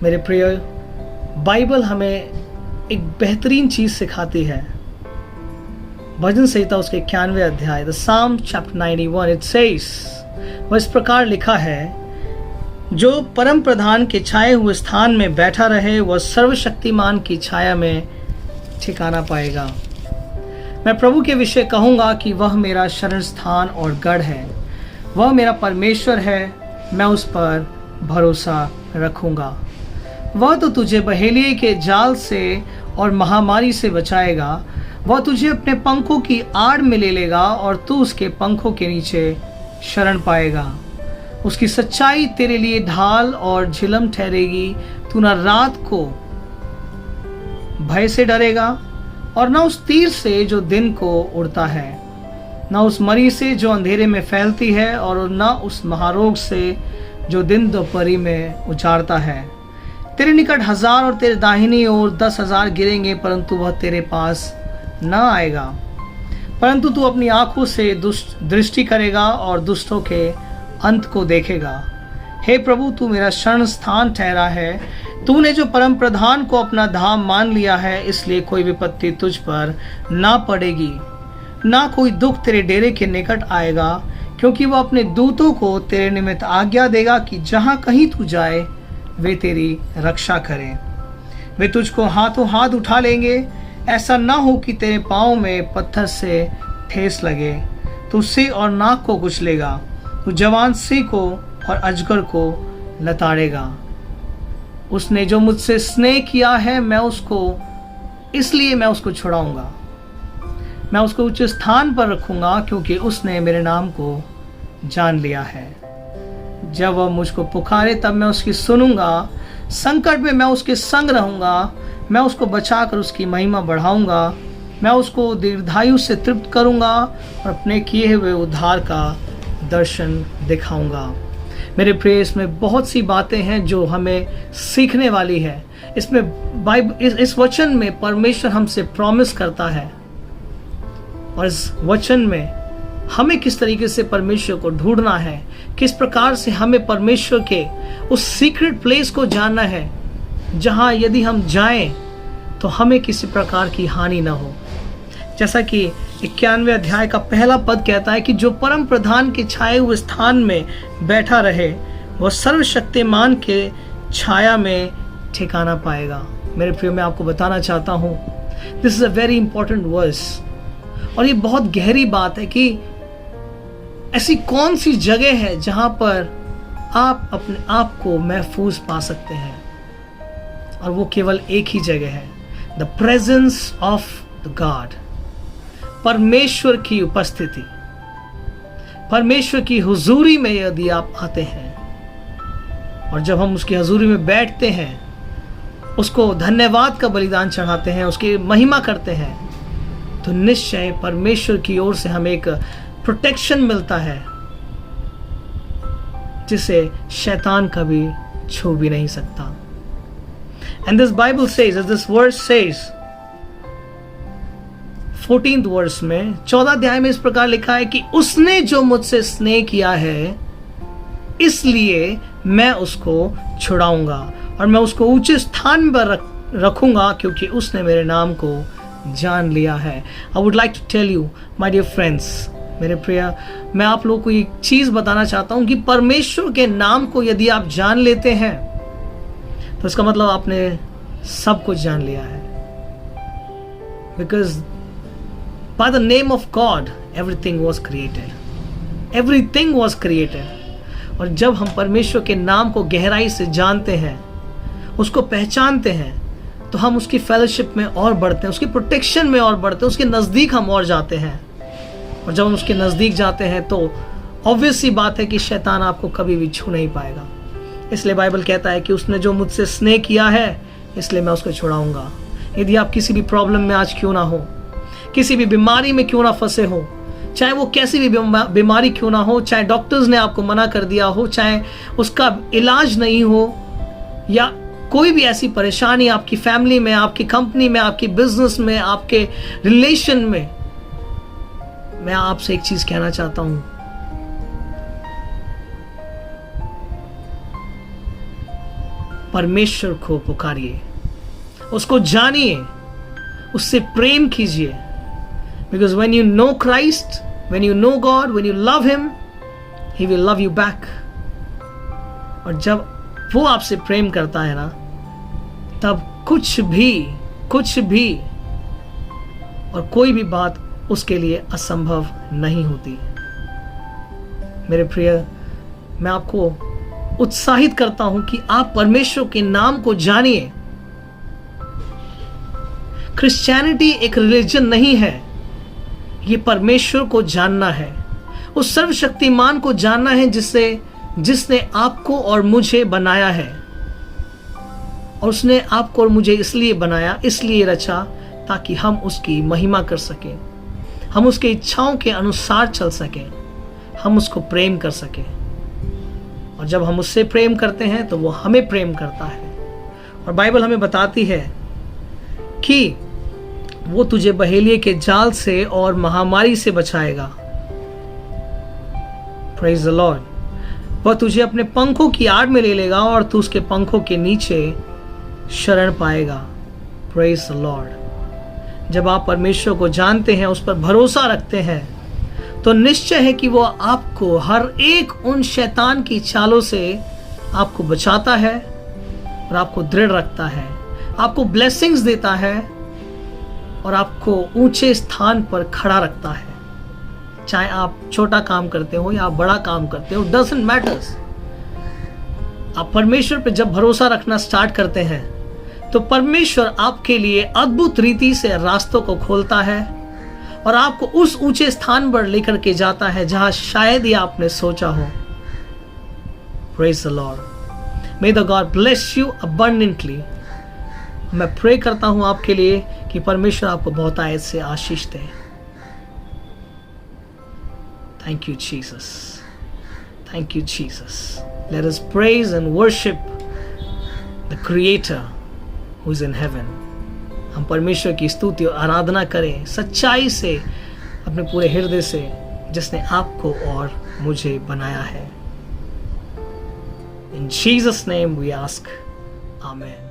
मेरे प्रिय, बाइबल हमें एक बेहतरीन चीज सिखाती है। भजन संहिता उसके 91 अध्याय, द साम चैप्टर 91, इट सेज, वह इस प्रकार लिखा है, जो परम प्रधान के छाए हुए स्थान में बैठा रहे वह सर्वशक्तिमान की छाया में ठिकाना पाएगा। मैं प्रभु के विषय कहूँगा कि वह मेरा शरण स्थान और गढ़ है, वह मेरा परमेश्वर है, मैं उस पर भरोसा रखूँगा। वह तो तुझे बहेलिये के जाल से और महामारी से बचाएगा, वह तुझे अपने पंखों की आड़ में ले लेगा और तू उसके पंखों के नीचे शरण पाएगा। उसकी सच्चाई तेरे लिए ढाल और झिलम ठहरेगी। तू न रात को भय से डरेगा और न उस तीर से जो दिन को उड़ता है, न उस मरी से जो अंधेरे में फैलती है, और न उस महारोग से जो दिन दोपहरी में उजाड़ता है। तेरे निकट 1000 और तेरे दाहिनी ओर 10,000 गिरेंगे, परंतु वह तेरे पास न आएगा। परंतु तू अपनी आंखों से दृष्टि करेगा और दुष्टों के अंत को देखेगा। हे प्रभु, तू मेरा शरण स्थान ठहरा है। तूने जो परम प्रधान को अपना धाम मान लिया है, इसलिए कोई विपत्ति तुझ पर ना पड़ेगी, ना कोई दुख तेरे डेरे के निकट आएगा, क्योंकि वह अपने दूतों को तेरे निमित्त आज्ञा देगा कि जहाँ कहीं तू जाए वे तेरी रक्षा करें। वे तुझको हाथों हाथ उठा लेंगे, ऐसा ना हो कि तेरे पाँव में पत्थर से ठेस लगे। तू सिंह और नाग को कुचलेगा, तू जवान सिंह को और अजगर को लताड़ेगा। उसने जो मुझसे स्नेह किया है, मैं उसको छुड़ाऊंगा। मैं उसको उच्च स्थान पर रखूंगा, क्योंकि उसने मेरे नाम को जान लिया है। जब वह मुझको पुकारे तब मैं उसकी सुनूंगा। संकट में मैं उसके संग रहूंगा, मैं उसको बचाकर उसकी महिमा बढ़ाऊंगा। मैं उसको दीर्घायु से तृप्त करूंगा और अपने किए हुए उद्धार का दर्शन दिखाऊंगा। मेरे प्रिय, इसमें बहुत सी बातें हैं जो हमें सीखने वाली है। इसमें बाइबल, इस वचन में परमेश्वर हमसे प्रॉमिस करता है, और इस वचन में हमें किस तरीके से परमेश्वर को ढूंढना है, किस प्रकार से हमें परमेश्वर के उस सीक्रेट प्लेस को जानना है, जहां यदि हम जाएं तो हमें किसी प्रकार की हानि ना हो। जैसा कि 91 अध्याय का पहला पद कहता है कि जो परम प्रधान के छाए हुए स्थान में बैठा रहे वह सर्वशक्तिमान के छाया में ठिकाना पाएगा। मेरे प्रिय, मैं आपको बताना चाहता हूँ, this is a very important verse, और ये बहुत गहरी बात है कि ऐसी कौन सी जगह है जहां पर आप अपने आप को महफूज पा सकते हैं, और वो केवल एक ही जगह है, the presence of the God. परमेश्वर की उपस्थिति, परमेश्वर की हुजूरी में यदि आप आते हैं, और जब हम उसकी हुजूरी में बैठते हैं, उसको धन्यवाद का बलिदान चढ़ाते हैं, उसकी महिमा करते हैं, तो निश्चय परमेश्वर की ओर से हमें एक प्रोटेक्शन मिलता है जिसे शैतान कभी छू भी नहीं सकता। And this Bible says, as this verse says, 14th verse में, 14 अध्याय में इस प्रकार लिखा है कि उसने जो मुझसे स्नेह किया है, इसलिए मैं उसको छुड़ाऊंगा और मैं उसको ऊंचे स्थान पर रखूंगा, क्योंकि उसने मेरे नाम को जान लिया है। I would like to tell you, my dear friends, मेरे प्रिय, मैं आप लोगों को एक चीज बताना चाहता हूं कि परमेश्वर के नाम को यदि आप जान लेते हैं तो इसका मतलब आपने सब कुछ जान लिया है। Because by the name of God everything was created. Everything was created. और जब हम परमेश्वर के नाम को गहराई से जानते हैं, उसको पहचानते हैं, तो हम उसकी फेलोशिप में और बढ़ते हैं, उसकी प्रोटेक्शन में और बढ़ते हैं, उसके नज़दीक हम और जाते हैं। और जब हम उसके नज़दीक जाते हैं तो ऑब्वियस सी बात है कि शैतान आपको कभी भी छू नहीं पाएगा। इसलिए बाइबल कहता है कि उसने जो मुझसे स्नेह किया है, इसलिए मैं उसको छुड़ाऊंगा। यदि आप किसी भी प्रॉब्लम में आज क्यों ना हो, किसी भी बीमारी में क्यों ना फंसे हो, चाहे वो कैसी भी बीमारी क्यों ना हो, चाहे डॉक्टर्स ने आपको मना कर दिया हो, चाहे उसका इलाज नहीं हो, या कोई भी ऐसी परेशानी आपकी फैमिली में, आपकी कंपनी में, आपकी बिजनेस में, आपके रिलेशन में, मैं आपसे एक चीज कहना चाहता हूं, परमेश्वर को पुकारिए, उसको जानिए, उससे प्रेम कीजिए। Because when you know Christ, when you know God, when you love him, he will love you back. और जब वो आपसे प्रेम करता है ना, तब कुछ भी और कोई भी बात उसके लिए असंभव नहीं होती। मेरे प्रिय, मैं आपको उत्साहित करता हूं कि आप परमेश्वर के नाम को जानिए। क्रिश्चियनिटी एक रिलीजन नहीं है, ये परमेश्वर को जानना है, उस सर्वशक्तिमान को जानना है जिसने आपको और मुझे बनाया है। और उसने आपको और मुझे इसलिए बनाया, इसलिए रचा, ताकि हम उसकी महिमा कर सकें, हम उसके इच्छाओं के अनुसार चल सकें, हम उसको प्रेम कर सकें। और जब हम उससे प्रेम करते हैं तो वो हमें प्रेम करता है। और बाइबल हमें बताती है कि वो तुझे बहेलिये के जाल से और महामारी से बचाएगा। Praise the Lord. वह तुझे अपने पंखों की आड़ में ले लेगा और तू उसके पंखों के नीचे शरण पाएगा। Praise the Lord. जब आप परमेश्वर को जानते हैं, उस पर भरोसा रखते हैं, तो निश्चय है कि वो आपको हर एक उन शैतान की चालों से आपको बचाता है और आपको दृढ़ रखता है, आपको ब्लेसिंग्स देता है और आपको ऊंचे स्थान पर खड़ा रखता है। चाहे आप छोटा काम करते हो या आप बड़ा काम करते हो, डजंट मैटर्स। आप परमेश्वर पे जब भरोसा रखना स्टार्ट करते हैं तो परमेश्वर आपके लिए अद्भुत रीति से रास्तों को खोलता है और आपको उस ऊंचे स्थान पर लेकर के जाता है जहां शायद ही आपने सोचा हो। Praise the Lord. May the God bless you abundantly. मैं प्रे करता हूं आपके लिए कि परमेश्वर आपको बहुत आयत से आशीष दे। Thank you Jesus, thank you Jesus. Let us praise and worship the creator who is in heaven. हम परमेश्वर की स्तुति और आराधना करें सच्चाई से, अपने पूरे हृदय से, जिसने आपको और मुझे बनाया है। In Jesus name we ask, amen.